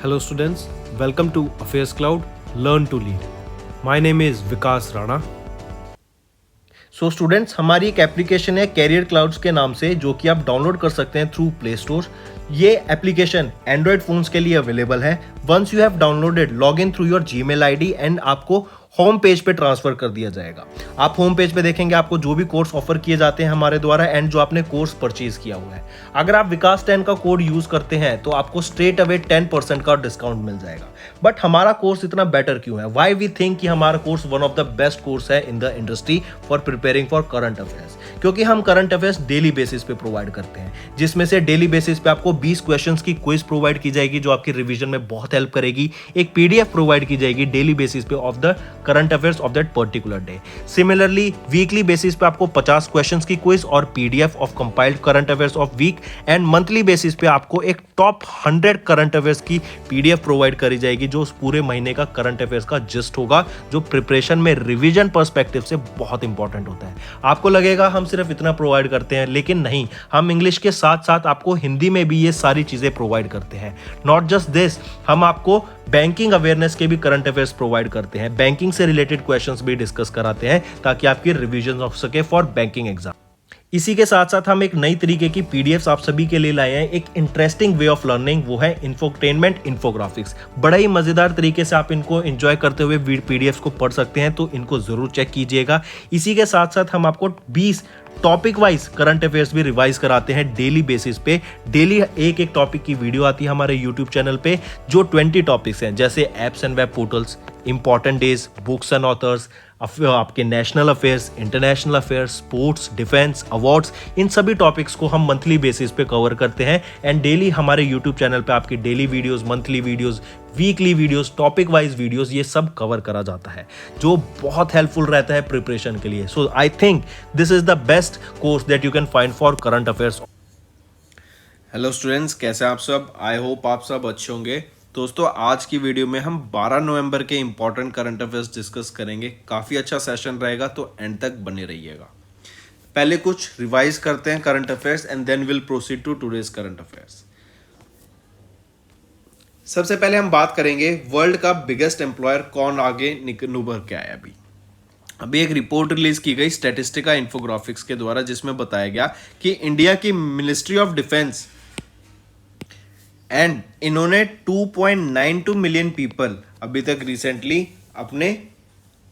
Hello students, welcome to Affairs Cloud, Learn to Lead. My name is Vikas Rana. So students हमारी एक application है career clouds के नाम से, जो कि आप डाउनलोड कर सकते हैं थ्रू प्ले स्टोर। ये एप्लीकेशन एंड्रॉयड फोन्स के लिए अवेलेबल है। Once you have downloaded, log in through your Gmail ID and आपको होम पेज पे ट्रांसफर कर दिया जाएगा। आप होम पेज पे देखेंगे आपको जो भी कोर्स ऑफर किए जाते हैं हमारे द्वारा एंड जो आपने कोर्स परचेज किया हुआ है। अगर आप विकास 10 का कोड यूज करते हैं तो आपको स्ट्रेट अवे 10% का डिस्काउंट मिल जाएगा। बट हमारा कोर्स इतना बेटर क्यों है? वाई वी थिंक कि हमारा course one of the best course है in the industry for preparing for current affairs, क्योंकि हम करंट अफेयर्स डेली बेसिस पे प्रोवाइड करते हैं, जिसमें से डेली बेसिस पे आपको 20 क्वेश्चंस की क्विज प्रोवाइड की जाएगी जो आपकी रिवीजन में बहुत हेल्प करेगी। एक पीडीएफ प्रोवाइड की जाएगी डेली बेसिस पे of the current affairs of that particular day. Similarly weekly basis पे आपको 50 क्वेश्चंस की क्विज और PDF of compiled current affairs of week, and monthly basis पे आपको एक टॉप 100 करंट अफेयर्स की पीडीएफ प्रोवाइड करी जाएगी जो उस पूरे महीने का करंट अफेयर्स का जिस्ट होगा, जो प्रिपरेशन में रिवीजन पर्सपेक्टिव से बहुत इंपॉर्टेंट होता है। आपको लगेगा हम सिर्फ इतना प्रोवाइड करते हैं, लेकिन नहीं, हम इंग्लिश के साथ साथ आपको हिंदी में भी ये सारी चीजें प्रोवाइड करते हैं। नॉट जस्ट दिस, हम आपको बैंकिंग अवेयरनेस के भी करंट अफेयर्स प्रोवाइड करते हैं, बैंकिंग से रिलेटेड क्वेश्चंस भी डिस्कस कराते हैं ताकि आपकी रिवीजन हो सके फॉर बैंकिंग एग्जाम। इसी के साथ साथ हम एक नई तरीके की पीडीएफ्स आप सभी के लिए लाए हैं, एक इंटरेस्टिंग वे ऑफ लर्निंग, वो है इंफोटेनमेंट इन्फोग्राफिक्स। बड़ा ही मजेदार तरीके से आप इनको एंजॉय करते हुए पीडीएफ्स को पढ़ सकते हैं, तो इनको जरूर चेक कीजिएगा। इसी के साथ साथ हम आपको 20 टॉपिक वाइज करंट अफेयर्स भी रिवाइज कराते हैं डेली बेसिस पे। डेली एक एक टॉपिक की वीडियो आती है हमारे यूट्यूब चैनल पे, जो 20 टॉपिक्स हैं, जैसे apps and web portals, important days, books and authors, आपके national affairs, international affairs, sports, defence, awards, इन सभी टॉपिक्स को हम मंथली बेसिस पे कवर करते हैं। एंड डेली हमारे यूट्यूब चैनल पे आपकी daily videos, monthly videos, weekly videos, topic wise videos, ये सब कवर करा जाता है, जो बहुत हेल्पफुल रहता है प्रिपरेशन के लिए। So I think this is the best course that you can find for current affairs. Hello students, कैसे आप सब? आई होप आप सब अच्छे होंगे। दोस्तों, आज की वीडियो में हम 12 नवंबर के इंपॉर्टेंट करंट अफेयर्स डिस्कस करेंगे। काफ़ी अच्छा सेशन रहेगा, तो एंड तक बने रहिएगा। पहले कुछ रिवाइज करते हैं current affairs and then will proceed to today's current affairs. सबसे पहले हम बात करेंगे वर्ल्ड का बिगेस्ट एम्प्लॉयर कौन आगे उभर के आया। अभी एक रिपोर्ट रिलीज की गई स्टैटिस्टिका इन्फोग्राफिक्स के द्वारा, जिसमें बताया गया कि इंडिया की मिनिस्ट्री ऑफ डिफेंस एंड इन्होंने 2.92 मिलियन पीपल अभी तक रिसेंटली अपने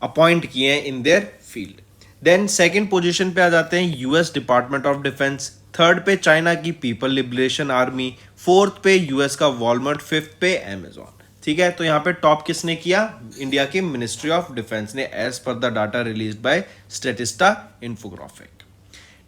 अपॉइंट किए हैं in their field. Then second position पे आ जाते हैं US department of defence, third पे चाइना की पीपल लिबरेशन आर्मी, फोर्थ पे यूएस का वॉलमार्ट, फिफ्थ पे अमेजॉन। ठीक है, तो यहाँ पे टॉप किसने किया? इंडिया की मिनिस्ट्री ऑफ डिफेंस ने, as per the data released by Statista infographic.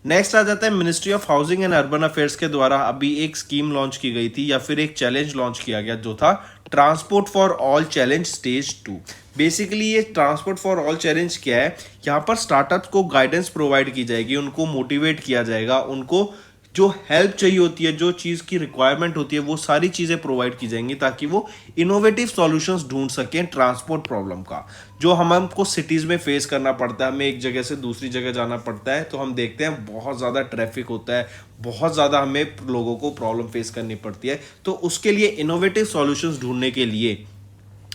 Next आ जाता है ministry of housing and urban affairs के द्वारा अभी एक स्कीम लॉन्च की गई थी, या फिर एक चैलेंज लॉन्च किया गया, जो था transport for all challenge stage 2। Basically ये ट्रांसपोर्ट फॉर ऑल चैलेंज क्या है? यहाँ पर स्टार्टअप्स को गाइडेंस प्रोवाइड की जाएगी, उनको मोटिवेट किया जाएगा, उनको जो हेल्प चाहिए होती है, जो चीज़ की रिक्वायरमेंट होती है, वो सारी चीज़ें प्रोवाइड की जाएंगी ताकि वो इनोवेटिव सॉल्यूशंस ढूंढ सकें ट्रांसपोर्ट प्रॉब्लम का, जो हमको सिटीज़ में फेस करना पड़ता है। हमें एक जगह से दूसरी जगह जाना पड़ता है, तो हम देखते हैं बहुत ज़्यादा ट्रैफिक होता है, बहुत ज़्यादा हमें लोगों को प्रॉब्लम फेस करनी पड़ती है। तो उसके लिए इनोवेटिव सॉल्यूशंस ढूंढने के लिए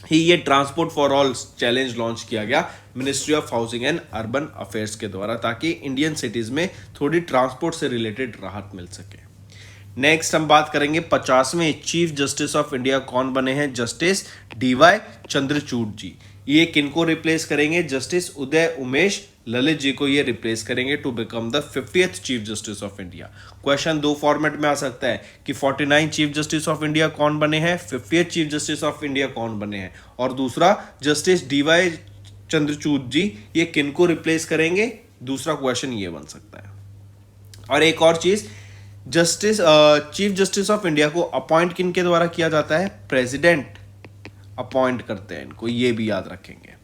ही ये transport for all challenge launch किया गया ministry of housing and urban affairs के द्वारा, ताकि इंडियन सिटीज में थोड़ी ट्रांसपोर्ट से रिलेटेड राहत मिल सके। नेक्स्ट हम बात करेंगे 50वें चीफ जस्टिस ऑफ इंडिया कौन बने हैं? Justice DY Chandrachud ji. ये किनको रिप्लेस करेंगे? जस्टिस उदय उमेश ललित जी को ये रिप्लेस करेंगे to become the 50th chief justice of India. Question दो फॉर्मेट में आ सकता है कि 49 चीफ जस्टिस ऑफ इंडिया कौन बने हैं, 50th chief justice of India कौन बने हैं, और दूसरा जस्टिस डीवाई चंद्रचूड़ जी ये किनको रिप्लेस करेंगे, दूसरा क्वेश्चन ये बन सकता है। और एक और चीज, justice chief justice of India को अपॉइंट किन के द्वारा किया जाता है? प्रेसिडेंट अपॉइंट करते हैं इनको, ये भी याद रखेंगे।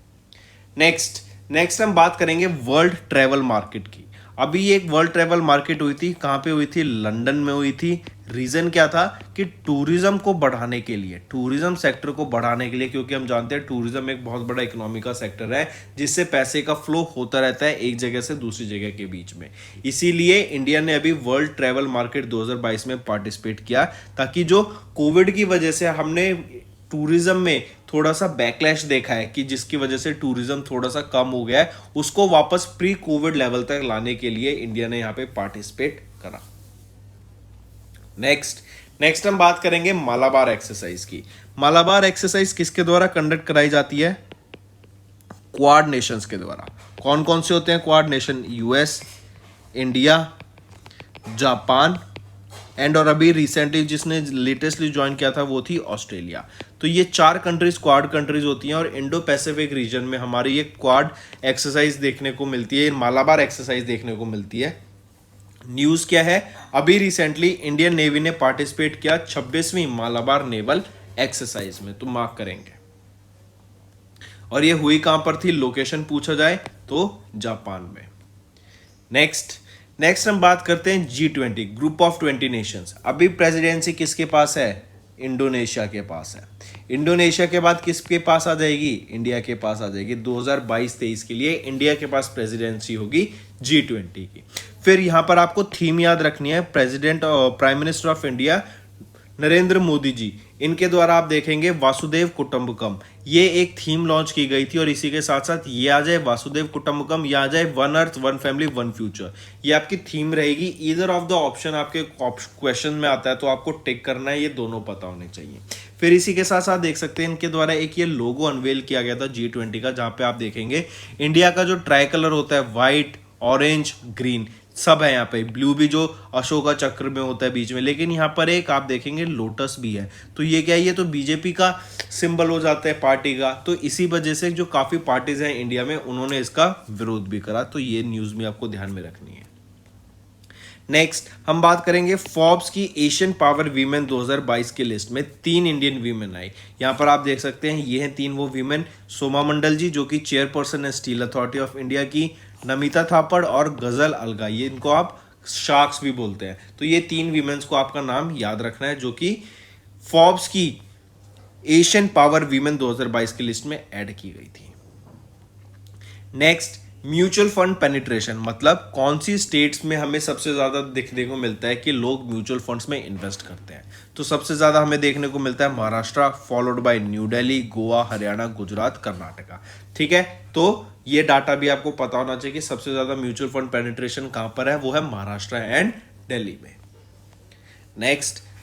नेक्स्ट हम बात करेंगे वर्ल्ड ट्रैवल मार्केट की। अभी ये एक वर्ल्ड ट्रैवल मार्केट हुई थी, कहाँ पे हुई थी? लंदन में हुई थी। रीज़न क्या था? कि टूरिज्म को बढ़ाने के लिए, टूरिज्म सेक्टर को बढ़ाने के लिए, क्योंकि हम जानते हैं टूरिज्म एक बहुत बड़ा इकोनॉमी का सेक्टर है, जिससे पैसे का फ्लो होता रहता है एक जगह से दूसरी जगह के बीच में। इसीलिए इंडिया ने अभी वर्ल्ड ट्रैवल मार्केट 2022 में पार्टिसिपेट किया, ताकि जो कोविड की वजह से हमने टूरिज्म में थोड़ा सा बैकलैश देखा है कि जिसकी वजह से टूरिज्म थोड़ा सा कम हो गया है, उसको वापस प्री कोविड लेवल तक लाने के लिए इंडिया ने यहाँ पे पार्टिसिपेट करा। नेक्स्ट हम बात करेंगे मालाबार एक्सरसाइज की। मालाबार एक्सरसाइज किसके द्वारा कंडक्ट कराई जाती है? क्वाड नेशंस के द्वारा। कौन कौन से होते हैं quad nation? US, India, Japan and और अभी रिसेंटली जिसने लेटेस्टली ज्वाइन किया था वो थी ऑस्ट्रेलिया। तो ये 4 कंट्रीज क्वाड कंट्रीज होती हैं और इंडो पैसिफिक रीजन में हमारी ये क्वाड एक्सरसाइज देखने को मिलती है, मालाबार एक्सरसाइज देखने को मिलती है। न्यूज क्या है? अभी रिसेंटली इंडियन नेवी ने पार्टिसिपेट किया 26वीं मालाबार नेवल एक्सरसाइज में, तो मार्क करेंगे। और ये हुई कहां पर थी? लोकेशन पूछा जाए तो जापान में। नेक्स्ट हम बात करते हैं G20, ग्रुप ऑफ 20 नेशंस। अभी प्रेसिडेंसी किसके पास है? इंडोनेशिया के पास है। इंडोनेशिया के बाद किसके पास आ जाएगी? इंडिया के पास आ जाएगी। 2022-23 के लिए इंडिया के पास प्रेसिडेंसी होगी G20 की। फिर यहां पर आपको थीम याद रखनी है, प्रेसिडेंट और prime minister of India Narendra Modi ji, इनके द्वारा आप देखेंगे वासुदेव कुटुंबकम, ये एक थीम लॉन्च की गई थी। और इसी के साथ साथ ये आ जाए वासुदेव कुटुंबकम, ये आ जाए one earth one family one future, ये आपकी थीम रहेगी। ईदर ऑफ द ऑप्शन आपके क्वेश्चन में आता है तो आपको टिक करना है, ये दोनों पता होने चाहिए। फिर इसी के साथ साथ देख सकते हैं इनके द्वारा एक ये लोगो अनवेल किया गया था G20 का, जहां पे आप देखेंगे इंडिया का जो ट्राई कलर होता है व्हाइट, ऑरेंज, ग्रीन सब है। यहाँ पे ब्लू भी जो अशोका चक्र में होता है बीच में, लेकिन यहाँ पर एक आप देखेंगे लोटस भी है। तो ये क्या है? ये तो बीजेपी का सिंबल हो जाता है पार्टी का। तो इसी वजह से जो काफी पार्टीज हैं इंडिया में उन्होंने इसका विरोध भी करा। तो ये न्यूज में आपको ध्यान में रखनी है। नेक्स्ट हम बात करेंगे फोर्ब्स की एशियन पावर वीमेन 2022 की लिस्ट में 3 इंडियन वीमेन आई। यहाँ पर आप देख सकते हैं ये हैं 3 वो वीमेन। सोमा मंडल जी जो कि चेयरपर्सन है स्टील अथॉरिटी ऑफ इंडिया की, नमिता थापड़ और गजल अलगा, ये इनको आप शार्क्स भी बोलते हैं। तो ये 3 वीमेन्स को आपका नाम याद रखना है जो कि फोर्ब्स की एशियन पावर वीमेन 2022 की लिस्ट में ऐड की गई थी। नेक्स्ट म्यूचुअल फंड पेनिट्रेशन, मतलब कौन सी स्टेट्स में हमें सबसे ज्यादा देखने को मिलता है कि लोग म्यूचुअल फंड्स में इन्वेस्ट करते हैं। तो सबसे ज्यादा हमें देखने को मिलता है Maharashtra, followed by new Delhi, Goa, Haryana, Gujarat, Karnataka. ठीक है, तो ये डाटा भी आपको पता होना चाहिए कि सबसे ज्यादा म्यूचुअल फंड पेनिट्रेशन कहां पर है, वो है महाराष्ट्र एंड दिल्ली में।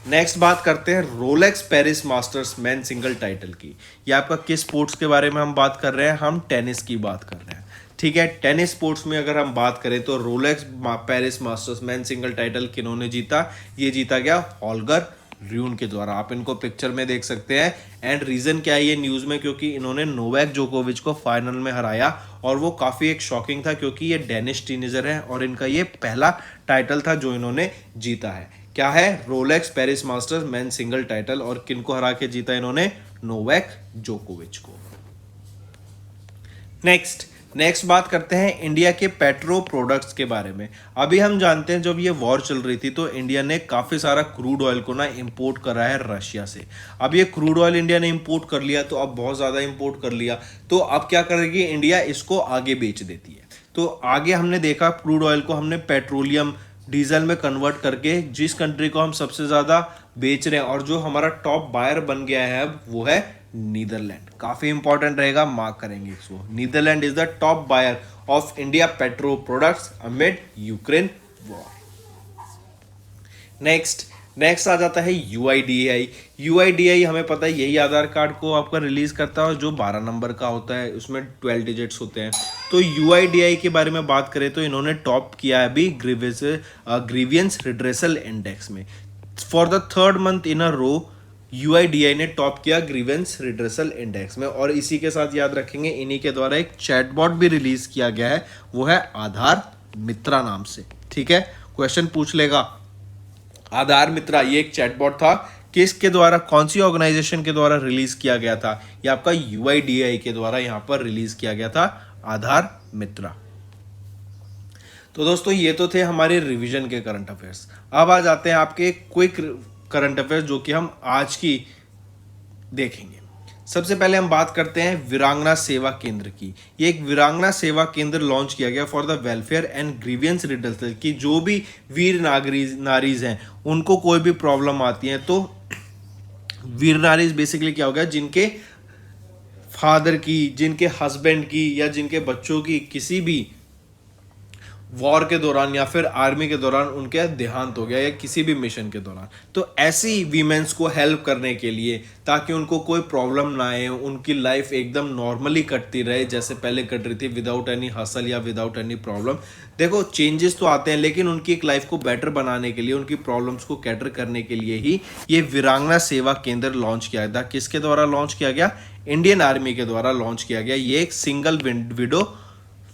नेक्स्ट बात करते हैं Rolex Paris Masters men single title की। ये आपका किस स्पोर्ट्स के बारे में हम बात कर रहे हैं? हम टेनिस की बात कर रहे हैं। ठीक है, टेनिस स्पोर्ट्स में अगर हम बात करें तो Rolex Paris Masters men single title किन्होंने जीता? ये जीता गया हॉल्गर र्यून के द्वारा। आप इनको पिक्चर में देख सकते हैं। एंड रीजन क्या है ये न्यूज में? क्योंकि इन्होंने नोवाक जोकोविच को फाइनल में हराया और वो काफी एक शॉकिंग था क्योंकि ये डेनिश टीनेजर है और इनका ये पहला टाइटल था जो इन्होंने जीता है। क्या है? Rolex Paris Masters men single title. और किनको हरा के जीता इन्होंने? नोवाक जोकोविच को। नेक्स्ट बात करते हैं इंडिया के पेट्रो प्रोडक्ट्स के बारे में। अभी हम जानते हैं जब ये वॉर चल रही थी तो इंडिया ने काफ़ी सारा क्रूड ऑयल को ना इंपोर्ट करा है रशिया से। अब ये क्रूड ऑयल इंडिया ने इंपोर्ट कर लिया, तो अब बहुत ज़्यादा इंपोर्ट कर लिया, तो अब क्या करेगी इंडिया? इसको आगे बेच देती है। तो आगे हमने देखा क्रूड ऑयल को हमने पेट्रोलियम डीजल में कन्वर्ट करके जिस कंट्री को हम सबसे ज़्यादा बेच रहे हैं और जो हमारा टॉप बायर बन गया है अब, वो है नीदरलैंड। काफी इंपॉर्टेंट रहेगा, मार्क करेंगे इसको। Netherland is the top buyer of India petro products amid Ukraine war. Next आ जाता है UIDAI। UIDAI हमें पता है यही आधार कार्ड को आपका रिलीज करता है और जो 12 नंबर का होता है उसमें 12 डिजिट्स होते हैं। तो UIDAI के बारे में बात करें तो इन्होंने टॉप किया है अभी ग्रीवियंस रिड्रेसल इंडेक्स में। For the 3rd month in a row UIDAI ने टॉप किया ग्रीवेंस रिड्रेसल इंडेक्स में। और इसी के साथ याद रखेंगे इन्हीं के द्वारा एक चैटबॉट भी रिलीज किया गया है, वो है आधार मित्रा नाम से। ठीक है, क्वेश्चन पूछ लेगा। आधार मित्रा ये एक चैटबॉट था, किसके द्वारा, कौन सी ऑर्गेनाइजेशन के द्वारा रिलीज किया गया था? ये आपका UIDAI के द्वारा यहां पर रिलीज किया गया था आधार मित्रा। तो दोस्तों ये तो थे हमारे रिवीजन के करंट अफेयर्स। अब आ जाते हैं आपके क्विक करंट अफेयर्स जो कि हम आज की देखेंगे। सबसे पहले हम बात करते हैं वीरांगना सेवा केंद्र की। ये एक वीरांगना सेवा केंद्र लॉन्च किया गया for the welfare and grievance redressal की जो भी वीर नारीज हैं उनको कोई भी प्रॉब्लम आती है तो वीर नारी बेसिकली क्या हो गया, जिनके फादर की, जिनके हस्बैंड की या जिनके बच्चों की किसी भी वॉर के दौरान या फिर आर्मी के दौरान उनके देहांत हो गया या किसी भी मिशन के दौरान, तो ऐसी वीमेंस को हेल्प करने के लिए, ताकि उनको कोई प्रॉब्लम ना आए, उनकी लाइफ एकदम नॉर्मली कटती रहे जैसे पहले कट रही थी, विदाउट एनी हसल या विदाउट एनी प्रॉब्लम। देखो चेंजेस तो आते हैं, लेकिन उनकी एक लाइफ को बेटर बनाने के लिए, उनकी प्रॉब्लम्स को कैटर करने के लिए ही ये वीरांगना सेवा केंद्र लॉन्च किया था। किसके द्वारा लॉन्च किया गया? इंडियन आर्मी के द्वारा लॉन्च किया गया। ये एक सिंगल विडो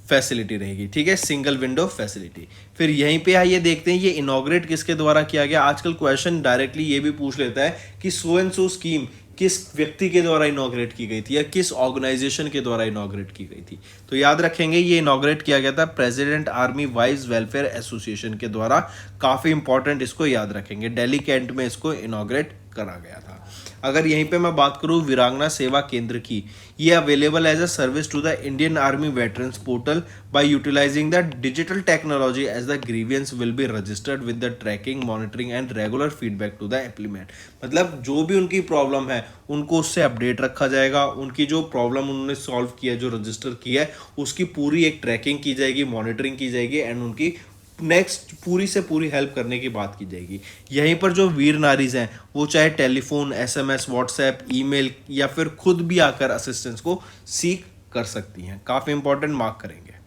फैसिलिटी रहेगी, ठीक है, सिंगल विंडो फैसिलिटी। फिर यहीं पे आइए देखते हैं ये इनॉग्रेट किसके द्वारा किया गया। आजकल क्वेश्चन डायरेक्टली ये भी पूछ लेता है कि सो एंड सो स्कीम किस व्यक्ति के द्वारा इनॉग्रेट की गई थी या किस ऑर्गेनाइजेशन के द्वारा इनॉग्रेट की गई थी। तो याद रखेंगे ये इनॉग्रेट किया गया था president army wives welfare association के द्वारा। काफी इंपॉर्टेंट, इसको याद रखेंगे। दिल्ली कैंट में इसको इनॉग्रेट करा गया था। अगर यहीं पे मैं बात करूं वीरांगना सेवा केंद्र की, ये available as a service to the Indian army veterans portal by utilising the digital technology as the grievance will be registered with the tracking, monitoring and regular feedback to the applicant. मतलब जो भी उनकी problem है उनको उससे update रखा जाएगा, उनकी जो प्रॉब्लम उन्होंने सॉल्व किया, जो रजिस्टर किया है, उसकी पूरी एक ट्रैकिंग की जाएगी, मॉनिटरिंग की जाएगी एंड उनकी नेक्स्ट पूरी से पूरी हेल्प करने की बात की जाएगी। यहीं पर जो वीर नारीज हैं वो चाहे टेलीफोन, एसएमएस, व्हाट्सएप, ईमेल या फिर खुद भी आकर असिस्टेंस को सीख कर सकती हैं। काफी इंपॉर्टेंट, मार्क करेंगे।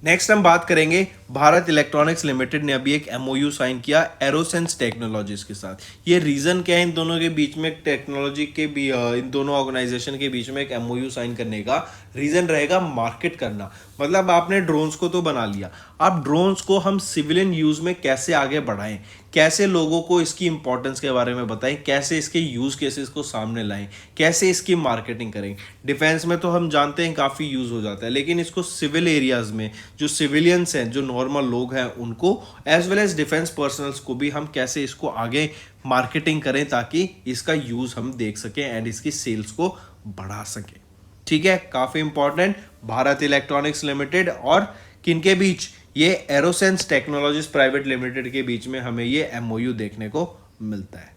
नेक्स्ट हम बात करेंगे, भारत इलेक्ट्रॉनिक्स लिमिटेड ने अभी एक एमओयू साइन किया एरोसेंस टेक्नोलॉजीज के साथ। ये रीजन क्या है इन दोनों के बीच में, टेक्नोलॉजी के भी इन दोनों ऑर्गेनाइजेशन के बीच में एक एमओयू साइन करने का रीजन रहेगा मार्केट करना। मतलब आपने ड्रोन्स को तो बना लिया, अब ड्रोन्स को हम सिविलियन यूज में कैसे आगे बढ़ाएं, कैसे लोगों को इसकी इंपॉर्टेंस के बारे में बताएं, कैसे इसके यूज केसेस को सामने लाएं, कैसे इसकी मार्केटिंग करें। डिफेंस में तो हम जानते हैं काफ़ी यूज हो जाता है, लेकिन इसको सिविल एरियाज में जो सिविलियंस हैं, जो नॉर्मल लोग हैं, उनको as well as defence personnels को भी हम कैसे इसको आगे मार्केटिंग करें ताकि इसका यूज हम देख सकें एंड इसकी सेल्स को बढ़ा सकें। ठीक है, काफी इंपॉर्टेंट। भारत इलेक्ट्रॉनिक्स लिमिटेड और किनके बीच? ये एरोसेंस टेक्नोलॉजीज प्राइवेट लिमिटेड के बीच में हमें ये एमओयू देखने को मिलता है।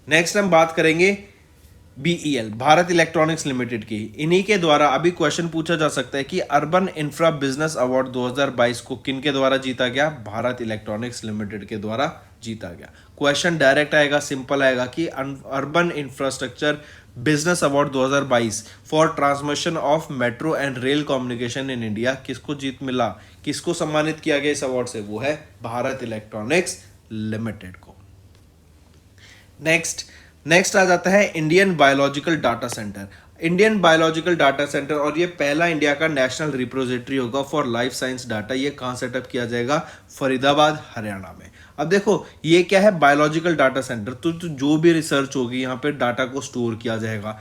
नेक्स्ट हम बात करेंगे बीईएल, भारत इलेक्ट्रॉनिक्स लिमिटेड की। इन्हीं के द्वारा अभी क्वेश्चन पूछा जा सकता है कि अर्बन इंफ्रा बिजनेस अवार्ड 2022 को किनके द्वारा जीता गया? भारत इलेक्ट्रॉनिक्स लिमिटेड के द्वारा जीता गया। क्वेश्चन डायरेक्ट आएगा, सिंपल आएगा कि urban infrastructure business award 2022 for transmission of metro and rail communication in India किसको जीत मिला, किसको सम्मानित किया गया इस अवार्ड से? वो है भारत इलेक्ट्रॉनिक्स लिमिटेड को। नेक्स्ट आ जाता है Indian biological data centre. Indian biological data centre, और ये पहला इंडिया का नेशनल रिपोजिटरी होगा फॉर लाइफ साइंस डाटा। ये कहाँ सेटअप किया जाएगा? फरीदाबाद, हरियाणा में। अब देखो ये क्या है, बायोलॉजिकल डाटा सेंटर। तो जो भी रिसर्च होगी यहाँ पे डाटा को स्टोर किया जाएगा।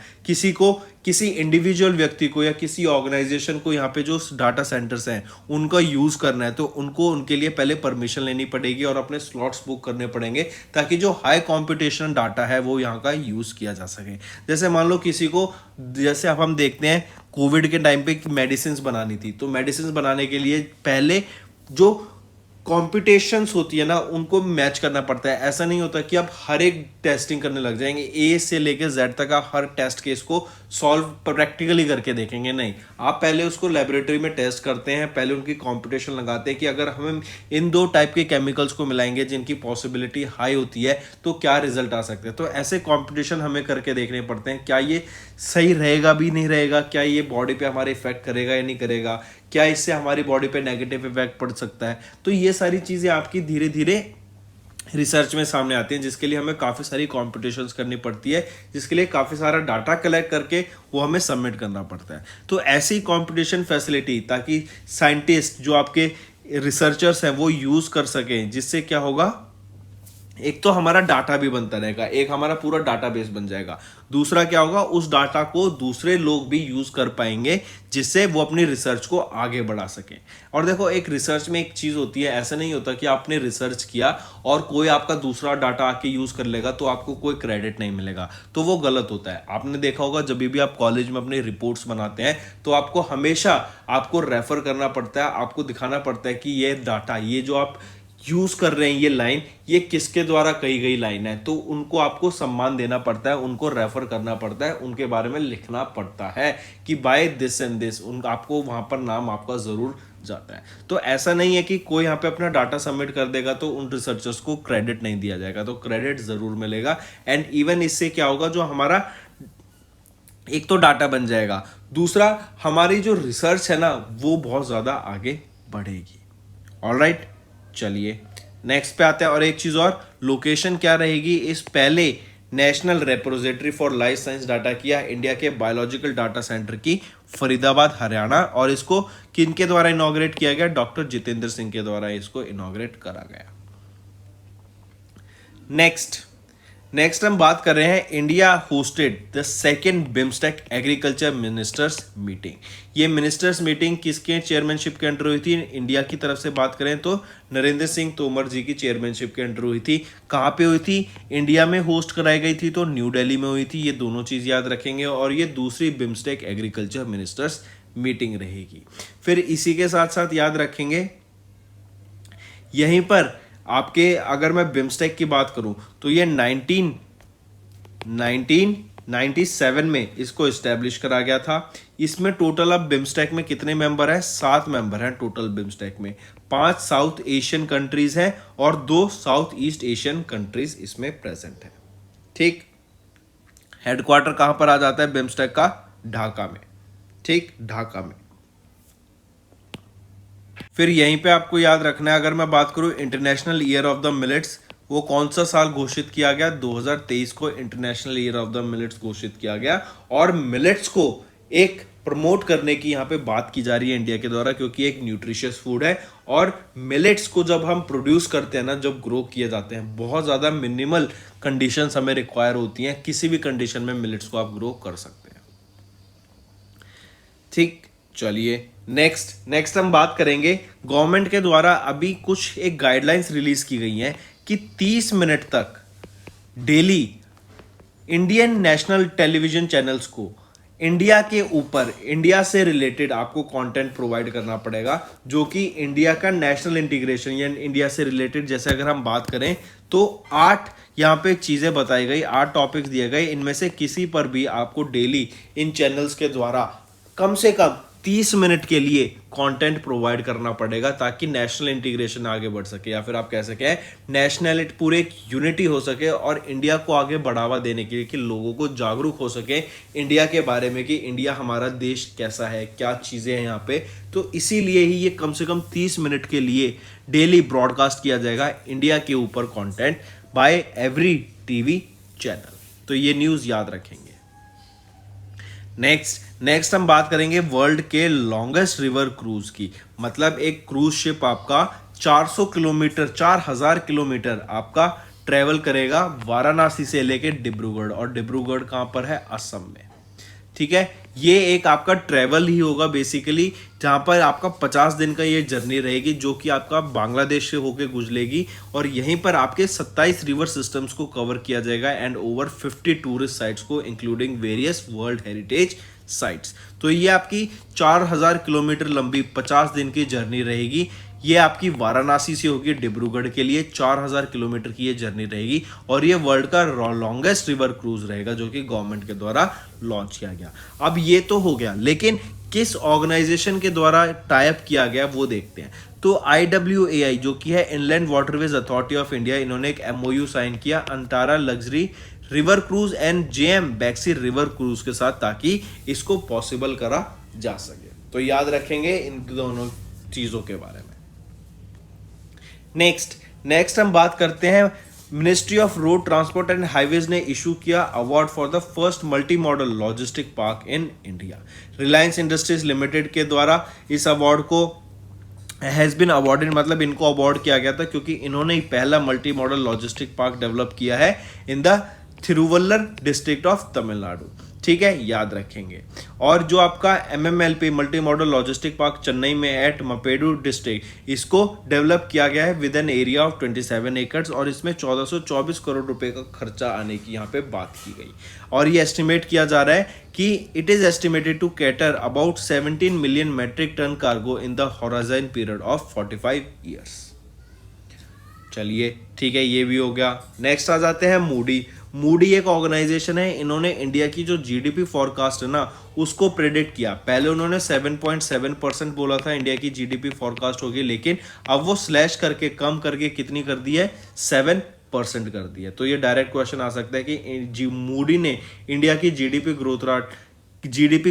किसी इंडिविजुअल व्यक्ति को या किसी ऑर्गेनाइजेशन को यहाँ पे जो डाटा सेंटर्स हैं उनका यूज करना है तो उनको उनके लिए पहले परमिशन लेनी पड़ेगी और अपने स्लॉट्स बुक करने पड़ेंगे ताकि जो हाई कॉम्पिटिशन डाटा है वो यहाँ का यूज किया जा सके। जैसे मान लो किसी को, जैसे अब हम देखते हैं कोविड के टाइम पे मेडिसिन बनानी थी, तो मेडिसिन बनाने के लिए पहले जो कॉम्पिटिशन्स होती है ना उनको मैच करना पड़ता है। ऐसा नहीं होता कि आप हर एक टेस्टिंग करने लग जाएंगे, ए से लेकर जेड तक आप हर टेस्ट केस को सॉल्व प्रैक्टिकली करके देखेंगे। नहीं, आप पहले उसको लेबोरेटरी में टेस्ट करते हैं, पहले उनकी कंपटीशन लगाते हैं कि अगर हम इन दो टाइप के केमिकल्स को मिलाएंगे जिनकी पॉसिबिलिटी हाई होती है तो क्या रिजल्ट आ सकते हैं। तो ऐसे कॉम्पिटिशन हमें करके देखने पड़ते हैं, क्या ये सही रहेगा भी नहीं रहेगा, क्या ये बॉडी पे हमारे इफेक्ट करेगा या नहीं करेगा, क्या इससे हमारी बॉडी पे नेगेटिव इफेक्ट पड़ सकता है। तो ये सारी चीजें आपकी धीरे धीरे रिसर्च में सामने आती हैं, जिसके लिए हमें काफ़ी सारी कॉम्पिटिशन्स करनी पड़ती है, जिसके लिए काफ़ी सारा डाटा कलेक्ट करके वो हमें सबमिट करना पड़ता है। तो ऐसी कॉम्पिटिशन फैसिलिटी ताकि साइंटिस्ट जो आपके रिसर्चर्स हैं वो यूज़ कर सकें, जिससे क्या होगा, एक तो हमारा डाटा भी बनता रहेगा, एक हमारा पूरा डाटाबेस बन जाएगा। दूसरा क्या होगा, उस डाटा को दूसरे लोग भी यूज कर पाएंगे जिससे वो अपनी रिसर्च को आगे बढ़ा सकें। और देखो एक रिसर्च में एक चीज होती है, ऐसा नहीं होता कि आपने रिसर्च किया और कोई आपका दूसरा डाटा आके यूज कर लेगा तो आपको कोई क्रेडिट नहीं मिलेगा, तो वो गलत होता है। आपने देखा होगा जब भी आप कॉलेज में अपनी रिपोर्ट्स बनाते हैं तो आपको हमेशा आपको रेफर करना पड़ता है, आपको दिखाना पड़ता है कि ये डाटा, ये जो आप यूज कर रहे हैं ये लाइन, ये किसके द्वारा कही गई लाइन है, तो उनको आपको सम्मान देना पड़ता है, उनको रेफर करना पड़ता है, उनके बारे में लिखना पड़ता है कि बाय दिस एंड दिस, उन आपको वहां पर नाम आपका जरूर जाता है। तो ऐसा नहीं है कि कोई यहाँ पे अपना डाटा सबमिट कर देगा तो उन रिसर्चर्स को क्रेडिट नहीं दिया जाएगा, तो क्रेडिट जरूर मिलेगा। एंड इवन इससे क्या होगा, जो हमारा एक तो डाटा बन जाएगा, दूसरा हमारी जो रिसर्च है ना वो बहुत ज्यादा आगे बढ़ेगी। ऑलराइट, चलिए नेक्स्ट पे आते हैं। और एक चीज और, लोकेशन क्या रहेगी, इस पहले national repository for life science data किया इंडिया के बायोलॉजिकल डाटा सेंटर की फरीदाबाद हरियाणा, और इसको किनके द्वारा इनॉग्रेट किया गया, डॉक्टर जितेंद्र सिंह के द्वारा इसको इनॉग्रेट करा गया। नेक्स्ट हम बात कर रहे हैं, India hosted the second BIMSTEC agriculture ministers meeting. ये मिनिस्टर्स मीटिंग किसके चेयरमैनशिप के अंडर हुई थी, इंडिया की तरफ से बात करें तो नरेंद्र सिंह तोमर जी की चेयरमैनशिप के अंडर हुई थी। कहाँ पे हुई थी, इंडिया में होस्ट कराई गई थी, तो न्यू दिल्ली में हुई थी। ये दोनों चीज याद रखेंगे, और ये दूसरी बिम्स्टेक एग्रीकल्चर मिनिस्टर्स मीटिंग रहेगी। फिर इसी के साथ साथ याद रखेंगे, यहीं पर आपके अगर मैं बिम्स्टेक की बात करूं तो ये 1997 में इसको इस्टेब्लिश करा गया था। इसमें टोटल अब बिम्स्टेक में कितने मेंबर हैं, 7 मेंबर हैं टोटल बिम्स्टेक में। 5 साउथ एशियन कंट्रीज हैं और 2 साउथ ईस्ट एशियन कंट्रीज इसमें प्रेजेंट है। ठीक, हेडक्वार्टर कहां पर आ जाता है बिम्स्टेक का, ढाका में। ठीक, ढाका में। फिर यहीं पे आपको याद रखना है, अगर मैं बात करूं international year of the millets, वो कौन सा साल घोषित किया गया, 2023 को international year of the millets घोषित किया गया। और मिलेट्स को एक प्रमोट करने की यहाँ पे बात की जा रही है इंडिया के द्वारा, क्योंकि एक न्यूट्रिशियस फूड है। और मिलेट्स को जब हम प्रोड्यूस करते हैं ना, जब ग्रो किए जाते हैं, बहुत ज़्यादा मिनिमल कंडीशंस हमें रिक्वायर होती हैं, किसी भी कंडीशन में मिलेट्स को आप ग्रो कर सकते हैं। ठीक, चलिए नेक्स्ट हम बात करेंगे, गवर्नमेंट के द्वारा अभी कुछ एक गाइडलाइंस रिलीज की गई हैं कि 30 मिनट तक daily Indian national television channels को इंडिया के ऊपर, इंडिया से रिलेटेड आपको कंटेंट प्रोवाइड करना पड़ेगा, जो कि इंडिया का नेशनल इंटीग्रेशन या इंडिया से रिलेटेड, जैसे अगर हम बात करें तो 8 यहाँ पे चीजें बताई गई, 8 टॉपिक्स दिए गए, इनमें से किसी पर भी आपको डेली इन चैनल्स के द्वारा कम से कम 30 मिनट के लिए कंटेंट प्रोवाइड करना पड़ेगा, ताकि नेशनल इंटीग्रेशन आगे बढ़ सके, या फिर आप कह सकें नेशनलिटी पूरे एक यूनिटी हो सके, और इंडिया को आगे बढ़ावा देने के लिए कि लोगों को जागरूक हो सके इंडिया के बारे में कि इंडिया हमारा देश कैसा है, क्या चीज़ें हैं यहाँ पे। तो इसीलिए ही ये कम से कम 30 मिनट के लिए डेली ब्रॉडकास्ट किया जाएगा इंडिया के ऊपर content by every TV channel. तो ये न्यूज़ याद रखेंगे। नेक्स्ट हम बात करेंगे वर्ल्ड के लॉन्गेस्ट रिवर क्रूज की। मतलब एक क्रूज शिप आपका 400 किलोमीटर, 4000 किलोमीटर आपका ट्रेवल करेगा वाराणसी से लेके डिब्रूगढ़, और डिब्रूगढ़ कहां पर है, असम में। ठीक है, ये एक आपका ट्रेवल ही होगा बेसिकली, जहां पर आपका 50 दिन का ये जर्नी रहेगी, जो कि आपका बांग्लादेश से होके गुजरेगी, और यहीं पर आपके 27 रिवर सिस्टम्स को कवर किया जाएगा एंड ओवर 50 टूरिस्ट साइट्स को, including various world heritage sites. तो ये आपकी 4000 किलोमीटर लंबी 50 दिन की जर्नी रहेगी। ये आपकी वाराणसी से होगी डिब्रूगढ़ के लिए, 4000 किलोमीटर की ये जर्नी रहेगी, और ये वर्ल्ड का लॉन्गेस्ट रिवर क्रूज रहेगा, जो कि गवर्नमेंट के द्वारा लॉन्च किया गया। अब ये तो हो गया, लेकिन किस ऑर्गेनाइजेशन के द्वारा टाई अप किया गया वो देखते हैं। तो IWAI जो कि है inland waterways authority of India, इन्होंने एक MOU साइन किया Antara luxury river cruise and JM Baxi river cruise के साथ, ताकि इसको पॉसिबल करा जा सके। तो याद रखेंगे इन दोनों चीजों के बारे में। नेक्स्ट हम बात करते हैं, ministry of road transport and highways ने इशू किया award for the first multi modal logistic park in India. Reliance industries limited के द्वारा इस अवार्ड को हैज बीन अवार्डेड, मतलब इनको अवार्ड किया गया था क्योंकि इन्होंने ही पहला multi modal logistic park develop किया है in the Thiruvallur district of Tamil Nadu. ठीक है, याद रखेंगे। और जो आपका MMLP multi modal logistic park Chennai में एट मपेडू डिस्ट्रिक्ट, इसको डेवलप किया गया है विद एन एरिया ऑफ 27 एकड़, और इसमें 1424 करोड़ रुपए का खर्चा आने की यहाँ पे बात की गई। और ये एस्टिमेट किया जा रहा है कि it is estimated to cater about 17 million metric tonne cargo in the horizon period of 45 years. चलिए ठीक है, ये भी हो गया। नेक्स्ट आ जाते हैं मूडी। मूडी एक ऑर्गेनाइजेशन है, इन्होंने इंडिया की जो जीडीपी फॉरकास्ट है ना उसको प्रेडिक्ट किया। पहले उन्होंने 7.7% बोला था इंडिया की जीडीपी फॉरकास्ट होगी, लेकिन अब वो स्लैश करके कम करके कितनी कर दी है, 7% कर दी है। तो ये डायरेक्ट क्वेश्चन आ सकता है कि मूडी ने इंडिया की जीडीपी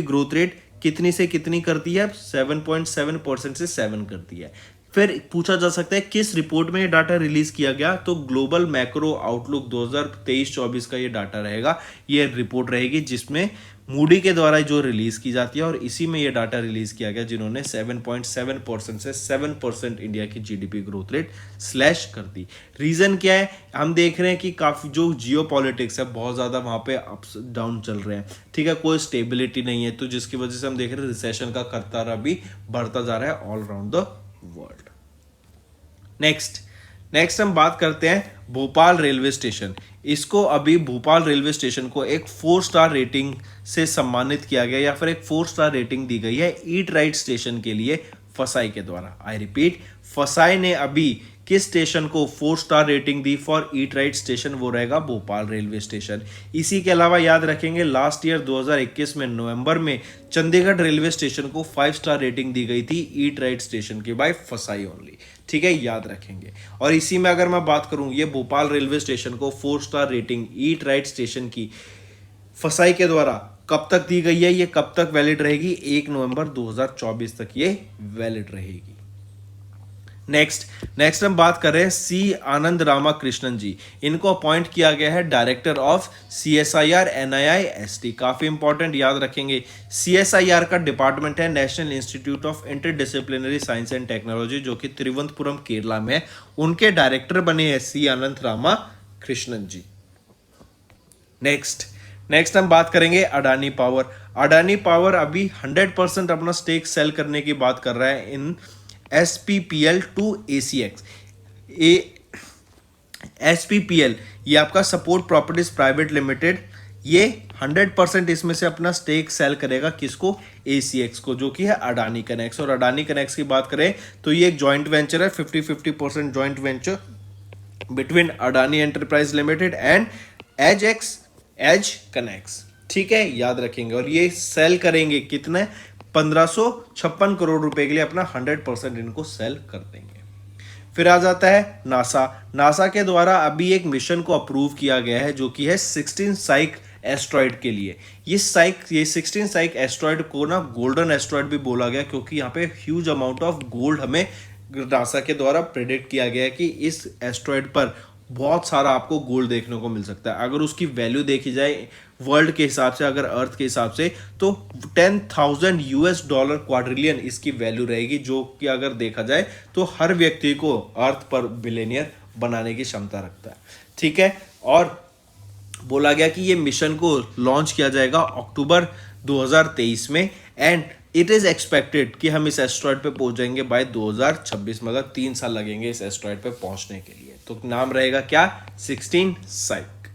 ग्रोथ रेट कितनी से कितनी कर दी है, 7.7% से 7 कर दी है। फिर पूछा जा सकता है किस रिपोर्ट में ये डाटा रिलीज किया गया, तो ग्लोबल मैक्रो आउटलुक 2023-24 का ये डाटा रहेगा, ये रिपोर्ट रहेगी जिसमें मूडी के द्वारा जो रिलीज की जाती है, और इसी में ये डाटा रिलीज किया गया जिन्होंने 7.7% से 7% इंडिया की जीडीपी ग्रोथ रेट स्लैश कर दी। रीजन क्या है, हम देख रहे हैं कि काफी जो जियो पॉलिटिक्स है बहुत ज्यादा वहां पे अप्स डाउन चल रहे हैं, ठीक है, कोई स्टेबिलिटी नहीं है, तो जिसकी वजह से हम देख रहे हैं रिसेशन का खतरा भी बढ़ता जा रहा है all around the world. Next हम बात करते हैं भोपाल रेलवे स्टेशन। इसको अभी भोपाल रेलवे स्टेशन को एक 4 स्टार रेटिंग से सम्मानित किया गया, या फिर एक 4 स्टार रेटिंग दी गई है ईट राइट स्टेशन के लिए फसाई के द्वारा। आई रिपीट, फसाई ने अभी किस स्टेशन को 4 star rating the for eat right station, वो रहेगा भोपाल रेलवे स्टेशन। इसी के अलावा याद रखेंगे लास्ट ईयर 2021 में नवंबर में चंडीगढ़ रेलवे स्टेशन को 5 स्टार रेटिंग दी गई थी ईट राइट स्टेशन की बाय फसाई ओनली, ठीक है, याद रखेंगे। और इसी में अगर मैं बात करूं, ये भोपाल रेलवे स्टेशन को 4 स्टार रेटिंग ईट राइट स्टेशन की फसाई के द्वारा कब तक दी गई है, ये कब तक वैलिड रहेगी, 1 नवंबर 2024 तक ये वैलिड रहेगी। नेक्स्ट हम बात कर रहे हैं सी आनंद रामाकृष्णन जी। इनको अपॉइंट किया गया है डायरेक्टर ऑफ CSIR NIIST। काफी इंपॉर्टेंट, याद रखेंगे। CSIR का डिपार्टमेंट है national institute of interdisciplinary science and technology, जो कि तिरुवनंतपुरम केरला में है। उनके डायरेक्टर बने हैं सी आनंद रामाकृष्णन जी। नेक्स्ट हम बात करेंगे अडानी पावर। अडानी पावर अभी 100% अपना स्टेक सेल करने की बात कर रहा है इन SPPL टू ACX। SPPL ये आपका सपोर्ट प्रॉपर्टीज प्राइवेट लिमिटेड, ये 100% इसमें से अपना स्टेक सेल करेगा, किसको, ACX को, जो कि है अडानी कनेक्स। और अडानी कनेक्स की बात करें तो ये एक जॉइंट वेंचर है, 50-50% joint venture between Adani enterprise limited and EdgeConneX, ठीक है, याद रखेंगे। और ये सेल करेंगे कितने, 1556 करोड़ रुपए के लिए अपना 100% इनको सेल कर देंगे। फिर आ जाता है नासा के द्वारा अभी एक मिशन को अप्रूव किया गया है, जो कि है 16 साइक एस्ट्रॉइड के लिए। ये 16 साइक एस्ट्रॉइड को ना गोल्डन एस्ट्रॉइड भी बोला गया, क्योंकि यहाँ पे ह्यूज अमाउंट ऑफ गोल्ड हमें नासा के द्वारा प्रेडिक्ट किया गया है कि इस एस्ट्रॉइड पर बहुत सारा आपको गोल्ड देखने को मिल सकता है। अगर उसकी वैल्यू देखी जाए वर्ल्ड के हिसाब से, अगर अर्थ के हिसाब से, तो $10,000 क्वाड्रिलियन इसकी वैल्यू रहेगी, जो कि अगर देखा जाए तो हर व्यक्ति को अर्थ पर बिलियनियर बनाने की क्षमता रखता है, ठीक है। और बोला गया कि ये मिशन को लॉन्च किया जाएगा अक्टूबर 2023 में, एंड इट इज एक्सपेक्टेड कि हम इस एस्ट्रॉइड पे पहुंच जाएंगे बाय 2026, मतलब 3 साल लगेंगे इस एस्ट्रॉइड पे पहुंचने के लिए। तो नाम रहेगा क्या, 16 साइक।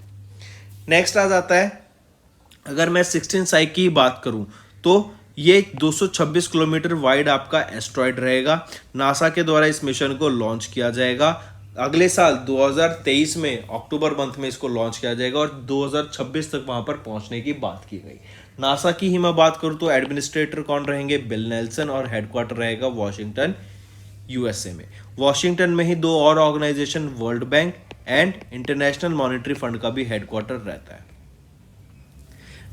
नेक्स्ट आ जाता है, अगर मैं 16 साइक की बात करूं तो ये 226 किलोमीटर वाइड आपका एस्ट्रॉइड रहेगा। नासा के द्वारा इस मिशन को लॉन्च किया जाएगा अगले साल 2023 में, अक्टूबर मंथ में इसको लॉन्च किया जाएगा, और 2026 तक वहां पर पहुंचने की बात की गई। नासा की ही मैं बात करूं तो एडमिनिस्ट्रेटर कौन रहेंगे, बिल नेल्सन, और हेडक्वार्टर रहेगा वॉशिंगटन USA में। वॉशिंगटन में ही 2 और organisation, World Bank and International Monetary Fund का भी हेडक्वार्टर रहता है।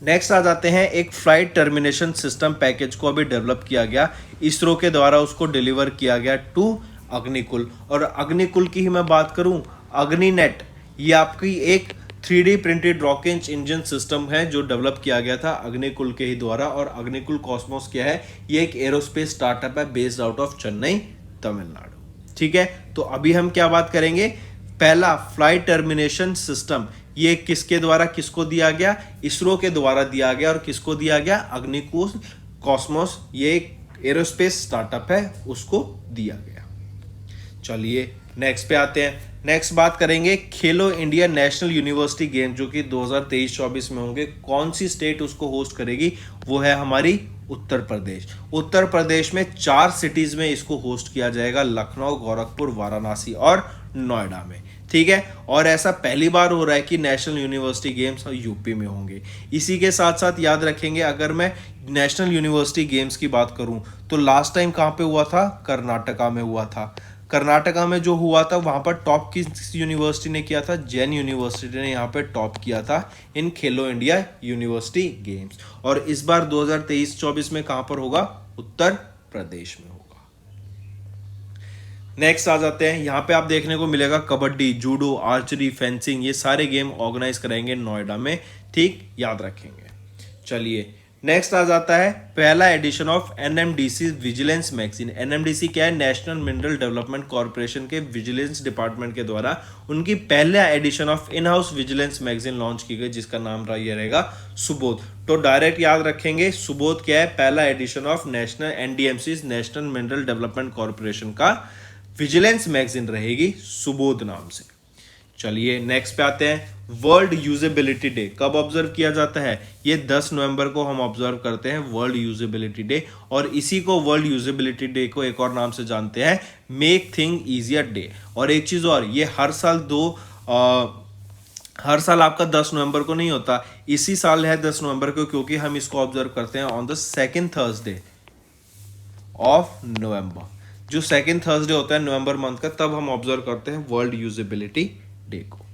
नेक्स्ट आ जाते हैं, एक फ्लाइट टर्मिनेशन सिस्टम पैकेज को अभी डेवलप किया गया, इसरो के द्वारा उसको डिलीवर किया गया टू अग्निकुल। और अग्निकुल की ही मैं बात करूं, अग्निनेट, ये आपकी एक 3D printed rocket engine system है जो डेवलप किया गया था अग्निकुल के ही द्वारा। और अग्निकुल कॉस्मोस क्या है, ये एक एरोस्पेस स्टार्टअप है based out of Chennai, Tamil Nadu, ठीक है। तो अभी हम क्या बात करेंगे, पहला फ्लाइट टर्मिनेशन सिस्टम, ये किसके द्वारा किसको दिया गया, इसरो के द्वारा दिया गया। और किसको दिया गया, अग्निकुल कॉस्मोस, ये एक एरोस्पेस स्टार्टअप है, उसको दिया गया। चलिए नेक्स्ट पे आते हैं। नेक्स्ट बात करेंगे खेलो इंडिया नेशनल यूनिवर्सिटी गेम, जो कि 2023-24 में होंगे। कौन सी स्टेट उसको होस्ट करेगी, वो है हमारी उत्तर प्रदेश। उत्तर प्रदेश में 4 सिटीज में इसको होस्ट किया जाएगा, लखनऊ, गोरखपुर, वाराणसी और नोएडा में, ठीक है। और ऐसा पहली बार हो रहा है कि नेशनल यूनिवर्सिटी गेम्स यूपी में होंगे। इसी के साथ साथ याद रखेंगे, अगर मैं नेशनल यूनिवर्सिटी गेम्स की बात करूं तो लास्ट टाइम कहाँ पे हुआ था, कर्नाटका में हुआ था। कर्नाटका में जो हुआ था वहां पर टॉप किस यूनिवर्सिटी ने किया था, जैन यूनिवर्सिटी ने यहाँ पे टॉप किया था इन खेलो इंडिया यूनिवर्सिटी गेम्स। और इस बार 2023-24 में कहां पर होगा, उत्तर प्रदेश में होगा। नेक्स्ट आ जाते हैं, यहाँ पे आप देखने को मिलेगा कबड्डी, जूडो, आर्चरी, फेंसिंग, ये सारे गेम ऑर्गेनाइज कराएंगे नोएडा में, ठीक, याद रखेंगे। चलिए नेक्स्ट आ जाता है पहला edition of NMDC vigilance magazine. NMDC क्या है, नेशनल मिनरल डेवलपमेंट कॉर्पोरेशन के विजिलेंस डिपार्टमेंट के द्वारा उनकी पहला edition of in house vigilance magazine launch की गई, जिसका नाम ये रहेगा सुबोध। तो डायरेक्ट याद रखेंगे सुबोध क्या है, पहला edition of national NDMC National Mineral Development Corporation का विजिलेंस मैगजीन रहेगी सुबोध नाम से। चलिए नेक्स्ट पे आते हैं, वर्ल्ड यूजेबिलिटी डे कब ऑब्जर्व किया जाता है, ये 10 नवंबर को हम ऑब्जर्व करते हैं वर्ल्ड यूजेबिलिटी डे। और इसी को वर्ल्ड यूजेबिलिटी डे को एक और नाम से जानते हैं मेक थिंग इजियर डे। और एक चीज और, ये हर साल आपका 10 नवंबर को नहीं होता, इसी साल है 10 नवंबर को, क्योंकि हम इसको ऑब्जर्व करते हैं on the second Thursday of November. जो सेकेंड थर्सडे होता है नवंबर मंथ का, तब हम ऑब्जर्व करते हैं वर्ल्ड यूजेबिलिटी डे को।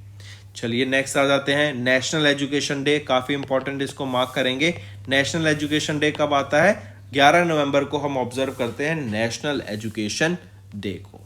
चलिए नेक्स्ट आ जाते हैं नेशनल एजुकेशन डे, काफी इंपॉर्टेंट, इसको मार्क करेंगे। नेशनल एजुकेशन डे कब आता है, 11 नवंबर को हम ऑब्जर्व करते हैं नेशनल एजुकेशन डे को।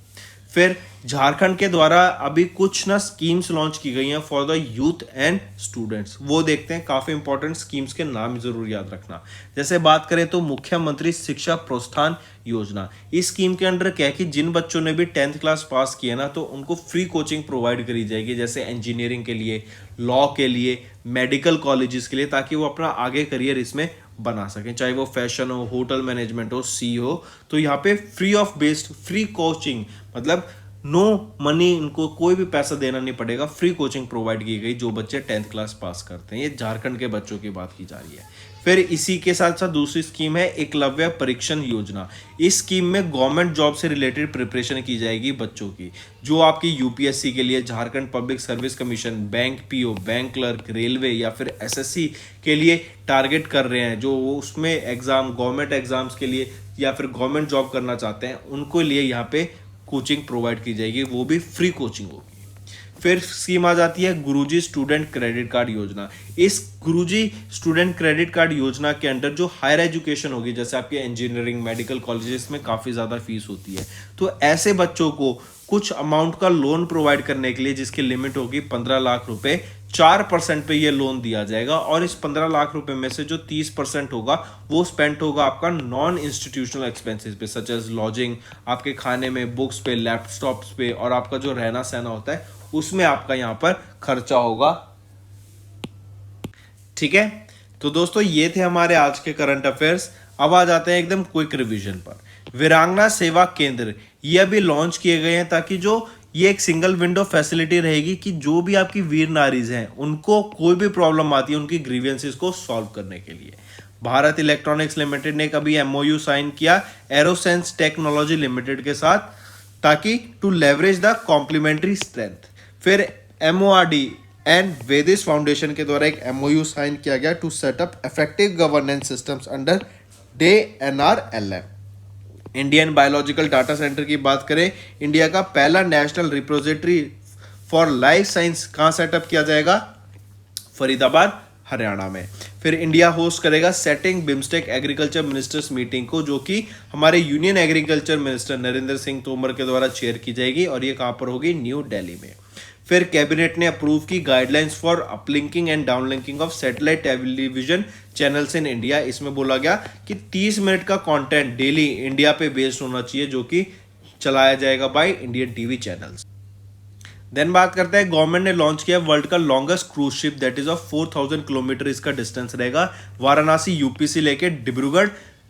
फिर झारखंड के द्वारा अभी कुछ ना स्कीम्स लॉन्च की गई हैं for the youth and students, वो देखते हैं। काफी इंपॉर्टेंट स्कीम्स के नाम जरूर याद रखना। जैसे बात करें तो मुख्यमंत्री शिक्षा प्रोत्साहन योजना, इस स्कीम के अंडर क्या है कि जिन बच्चों ने भी 10th क्लास पास किया ना, तो उनको फ्री कोचिंग प्रोवाइड करी जाएगी, जैसे इंजीनियरिंग के लिए, लॉ के लिए, मेडिकल कॉलेजेस के लिए, ताकि वो अपना आगे करियर इसमें बना सकें, चाहे वो फैशन हो, होटल मैनेजमेंट हो, सी हो। तो यहाँ पे free of based free coaching, मतलब नो मनी, इनको कोई भी पैसा देना नहीं पड़ेगा, फ्री कोचिंग प्रोवाइड की गई जो बच्चे 10th क्लास पास करते हैं। ये झारखंड के बच्चों की बात की जा रही है। फिर इसी के साथ साथ दूसरी स्कीम है एकलव्य परीक्षण योजना। इस स्कीम में गवर्नमेंट जॉब से रिलेटेड प्रिपरेशन की जाएगी बच्चों की, जो आपकी यूपीएससी के लिए, Jharkhand public service commission, bank PO, bank clerk, railway या फिर एसएससी के लिए टारगेट कर रहे हैं, जो उसमें एग्जाम, गवर्नमेंट एग्जाम्स के लिए या फिर गवर्नमेंट जॉब करना चाहते हैं, उनको लिए यहाँ पे कोचिंग प्रोवाइड की जाएगी, वो भी फ्री कोचिंग होगी। फिर स्कीम आ जाती है गुरुजी स्टूडेंट क्रेडिट कार्ड योजना। इस गुरुजी स्टूडेंट क्रेडिट कार्ड योजना के अंडर जो हायर एजुकेशन होगी, जैसे आपके इंजीनियरिंग, मेडिकल कॉलेजेस में काफ़ी ज़्यादा फीस होती है, तो ऐसे बच्चों को कुछ अमाउंट का लोन प्रोवाइड करने के लिए, जिसकी लिमिट होगी 15 लाख रुपए, 4% पे ये लोन दिया जाएगा। और इस 15 लाख रुपए में से जो 30% होगा वो स्पेंड होगा आपका नॉन इंस्टीट्यूशनल एक्सपेंसेस पे, सच एज लॉजिंग, आपके खाने में, बुक्स पे, लैपटॉप्स पे, और आपका जो रहना सहना होता है उसमें आपका यहाँ पर खर्चा होगा, ठीक है। तो दोस्तों ये थे हमारे आज के करंट अफेयर्स। अब आ जाते हैं एकदम क्विक रिवीजन पर। वीरांगना सेवा केंद्र ये अभी लॉन्च किए गए हैं, ताकि जो ये एक सिंगल विंडो फैसिलिटी रहेगी कि जो भी आपकी वीर नारीज हैं उनको कोई भी प्रॉब्लम आती है उनकी ग्रीवेंसेस को सॉल्व करने के लिए। भारत इलेक्ट्रॉनिक्स लिमिटेड ने कभी एमओयू साइन किया एरोसेंस टेक्नोलॉजी लिमिटेड के साथ, ताकि to leverage the complementary strength. फिर एमओआरडी एंड वेदिस फाउंडेशन के द्वारा एक एमओयू साइन किया गया to set up effective governance systems under DAY NRLM. Indian biological data centre की बात करें, इंडिया का पहला national repository for life science कहाँ सेटअप किया जाएगा, फरीदाबाद, हरियाणा में। फिर इंडिया होस्ट करेगा setting BIMSTEC agriculture ministers meeting को, जो कि हमारे union agriculture minister Narendra Singh Tomar के द्वारा चेयर की जाएगी, और ये कहाँ पर होगी, न्यू दिल्ली में। फिर कैबिनेट ने अप्रूव की guidelines for uplinking and downlinking of satellite television channels in India. इसमें बोला गया कि 30 मिनट का कंटेंट डेली इंडिया पे बेस्ड होना चाहिए, जो कि चलाया जाएगा by Indian TV channels. Then बात करते हैं, गवर्नमेंट ने लॉन्च किया वर्ल्ड का longest cruise ship, that is of 4000 kilometre इसका डिस्टेंस रहेगा, वाराणसी यूपी से लेके डिब्रूगढ़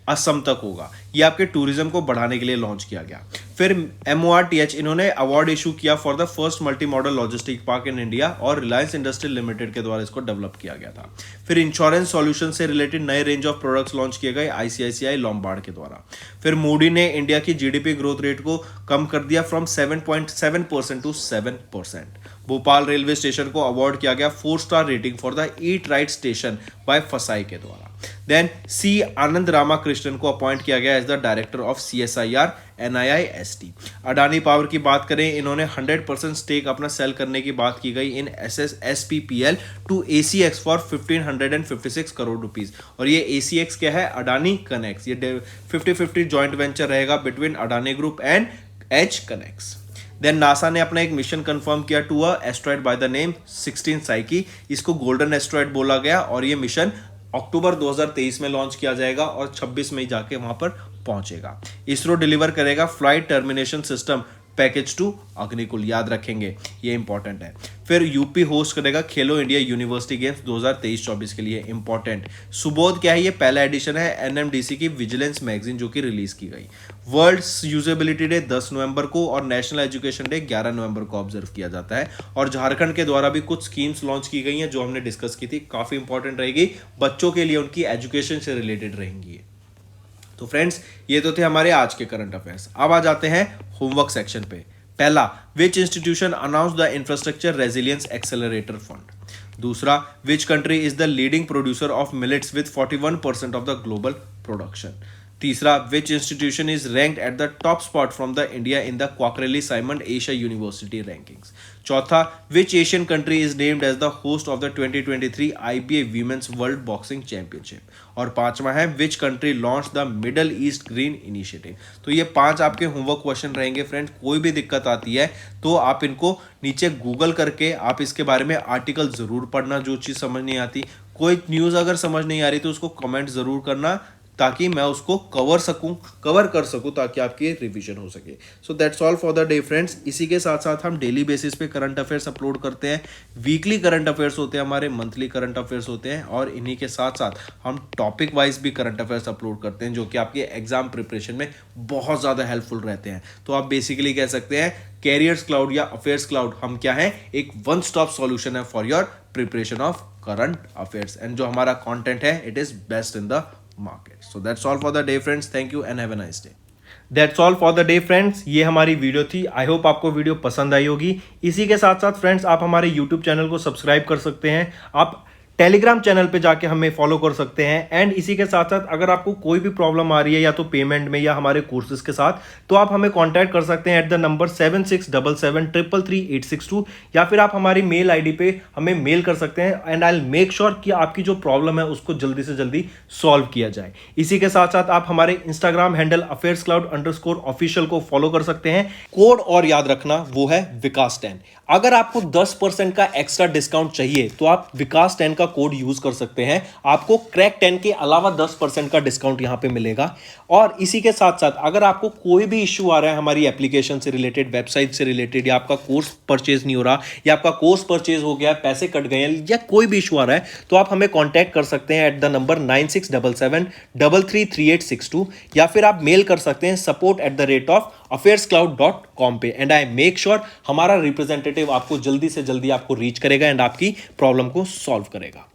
असम तक होगा। ये आपके टूरिज्म को बढ़ाने के लिए लॉन्च किया गया। फिर MORTH इन्होंने अवार्ड इशू किया for the first multi modal logistic park in India और रिलायंस इंडस्ट्रियल लिमिटेड के द्वारा इसको डेवलप किया गया था। फिर इंश्योरेंस सॉल्यूशन से रिलेटेड नए रेंज ऑफ प्रोडक्ट्स लॉन्च किए गए ICICI लॉम्बार्ड के द्वारा। फिर मूडी ने इंडिया की GDP ग्रोथ रेट को कम कर दिया from 7.7% to 7%। Bhopal railway station को अवार्ड किया गया 4 star rating for the eat right station by FSSAI के द्वारा। देन C आनंद रामाकृष्णन को अपॉइंट किया गया as the director of CSIR NIIST। Adani Power की बात करें, इन्होंने 100% स्टेक अपना सेल करने की बात की गई in SPPL to ACX for 1556 crore rupees. और ये ACX क्या है? अडानी कनेक्स। ये 50-50 जॉइंट वेंचर रहेगा between Adani group and EdgeConneX. Then NASA ने अपना एक मिशन कंफर्म किया to a asteroid by the name 16 Psyche. इसको गोल्डन एस्ट्रॉइड बोला गया और ये मिशन अक्टूबर 2023 में लॉन्च किया जाएगा और 26 में जाके वहां पर पहुंचेगा। इसरो डिलीवर करेगा flight termination system package to Agnikul, याद रखेंगे, ये इंपॉर्टेंट है। फिर यूपी होस्ट करेगा खेलो इंडिया यूनिवर्सिटी गेम्स 2023-24 के लिए, इंपॉर्टेंट। सुबोध क्या है? ये पहला एडिशन है NMDC की विजिलेंस मैगजीन जो कि रिलीज की गई। वर्ल्ड यूजेबिलिटी डे 10 नवंबर को और नेशनल एजुकेशन डे 11 नवंबर को ऑब्जर्व किया जाता है। और झारखंड के द्वारा भी कुछ स्कीम्स लॉन्च की गई हैं जो हमने डिस्कस की थी, काफी इंपॉर्टेंट रहेगी बच्चों के लिए, उनकी एजुकेशन से रिलेटेड रहेंगी। तो फ्रेंड्स, ये तो थे हमारे आज के करंट अफेयर्स। अब आ जाते हैं होमवर्क सेक्शन पे। पहला, which institution announce the infrastructure resilience accelerator fund. दूसरा, which country is the leading producer of millets with 41% of the global production. तीसरा, which institution is ranked at the top spot from the India in the Quacquarelli Symonds Asia university rankings. चौथा, which Asian country is named as the host of the 2023 IBA women's world boxing championship. और पांचवा है, which country launch the middle east green initiative. तो ये 5 आपके homework question रहेंगे friends. कोई भी दिक्कत आती है तो आप इनको नीचे गूगल करके आप इसके बारे में आर्टिकल जरूर पढ़ना, जो चीज समझ नहीं आती। कोई न्यूज अगर समझ नहीं आ रही तो उसको कमेंट जरूर करना ताकि मैं उसको कवर कर सकूं ताकि आपकी रिवीजन हो सके। So that's all for the day friends. इसी के साथ साथ हम डेली बेसिस पे करंट अफेयर्स अपलोड करते हैं। वीकली करंट अफेयर्स होते हैं हमारे, मंथली करंट अफेयर्स होते हैं, और इन्हीं के साथ साथ हम टॉपिक वाइज भी करंट अफेयर्स अपलोड करते हैं जो कि आपके एग्जाम प्रिपरेशन में बहुत ज़्यादा हेल्पफुल रहते हैं। तो आप बेसिकली कह सकते हैं कैरियर्स क्लाउड या अफेयर्स क्लाउड हम क्या है, एक वन स्टॉप सॉल्यूशन है for your preparation of current affairs. And जो हमारा कॉन्टेंट है it is best in the market. So that's all for the day friends. Thank you and have a nice day. That's all for the day friends. ये हमारी video थी। I hope आपको video पसंद आई होगी। इसी के साथ साथ फ्रेंड्स आप हमारे यूट्यूब चैनल को सब्सक्राइब कर सकते हैं, आप टेलीग्राम चैनल पे जाके हमें फॉलो कर सकते हैं। एंड इसी के साथ साथ अगर आपको कोई भी प्रॉब्लम आ रही है या तो पेमेंट में या हमारे कोर्सेज के साथ, तो आप हमें कांटेक्ट कर सकते हैं एट द नंबर 7677333862, या फिर आप हमारी मेल आईडी पे हमें मेल कर सकते हैं। And I will make sure कि आपकी जो प्रॉब्लम है उसको जल्दी से जल्दी सॉल्व किया जाए। इसी के साथ साथ आप हमारे इंस्टाग्राम हैंडल affairscloud_official को फॉलो कर सकते हैं। कोड और याद रखना, वो है विकास 10। अगर आपको 10% का एक्स्ट्रा डिस्काउंट चाहिए तो आप विकास 10 का कोड यूज कर सकते हैं। आपको क्रैक 10 के अलावा 10% का डिस्काउंट यहां पे मिलेगा। और इसी के साथ साथ अगर आपको कोई भी इश्यू आ रहा है हमारी एप्लीकेशन से रिलेटेड, वेबसाइट से रिलेटेड, या आपका कोर्स परचेज नहीं हो रहा, या आपका कोर्स परचेज हो गया, पैसे कट गए हैं, या कोई भी इश्यू आ रहा है, तो आप हमें कॉन्टैक्ट कर सकते हैं एट द नंबर 9677333862, या फिर आप मेल कर सकते हैं support@affairscloud.com पे। एंड आई मेक श्योर हमारा रिप्रेजेंटेटिव आपको जल्दी से जल्दी आपको रीच करेगा एंड आपकी प्रॉब्लम को सॉल्व करेगा।